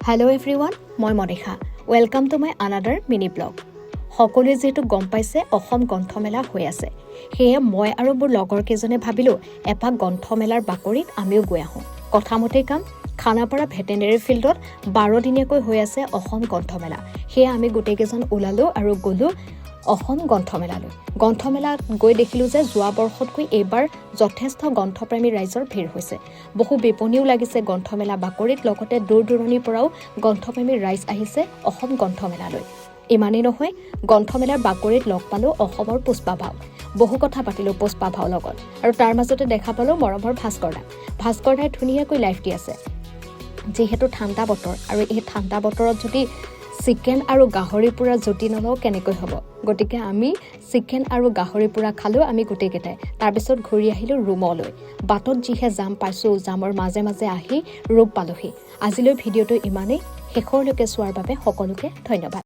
Hello everyone, মই Manisha. Welcome to my another mini blog. সকলোৱে যেহেতু গম পাইছে অসম গ্ৰন্থমেলা হৈ আছে। সেয়ে মই আৰু মোৰ লগৰ কেজনে ভাবিলো এপাক গ্ৰন্থমেলাৰ বাকৰিত আমিও গৈ আহোঁ। কথামতে কাম খানাপাৰা ভেটেনেৰী ফিল্ডত 12 দিনীয়াকৈ হৈ আছে অসম গ্ৰন্থমেলা। সেয়ে আমি গোটেই কেজন ওলালো আৰু গলো অসম গ্ৰন্থমেলালৈ। গ্ৰন্থমেলাত গৈ দেখিলো যে যোৱা বৰ্ষতকৈ এইবাৰ যথেষ্ট গ্ৰন্থপ্ৰেমী ৰাইজৰ ভিৰ হৈছে। বহু বিপণীও লাগিছে গ্ৰন্থমেলা বাকৰিত, লগতে দূৰ-দূৰণিৰ পৰাও গ্ৰন্থপ্ৰেমী ৰাইজ আহিছে অসম গ্ৰন্থমেলালৈ। ইমানেই নহয়, গ্ৰন্থমেলাৰ বাকৰিত লগ পালো অসমৰ পুষ্পা ভাও। বহু কথা পাতিলো পুষ্পা ভাওৰ লগত আৰু তাৰ মাজতে দেখা পালো মৰমৰ ভাস্কৰ দাই ধুনীয়াকৈ লাইভ দি আছে। যিহেতু ঠাণ্ডা বতৰ আৰু এই ঠাণ্ডা বতৰত যদি চিকেন আৰু গাহৰি পোৰা জুতি নলওঁ কেনেকৈ হ'ব। গতিকে আমি চিকেন আৰু গাহৰি পোৰা খালো আমি গোটেইকেইটাই। তাৰপিছত ঘূৰি আহিলো ৰুমলৈ। বাটত যিহে জাম পাইছো, জামৰ মাজে মাজে আহি ৰুম পালোহি। আজিলৈ ভিডিঅ'টো ইমানেই। শেষৰলৈকে চোৱাৰ বাবে সকলোকে ধন্যবাদ।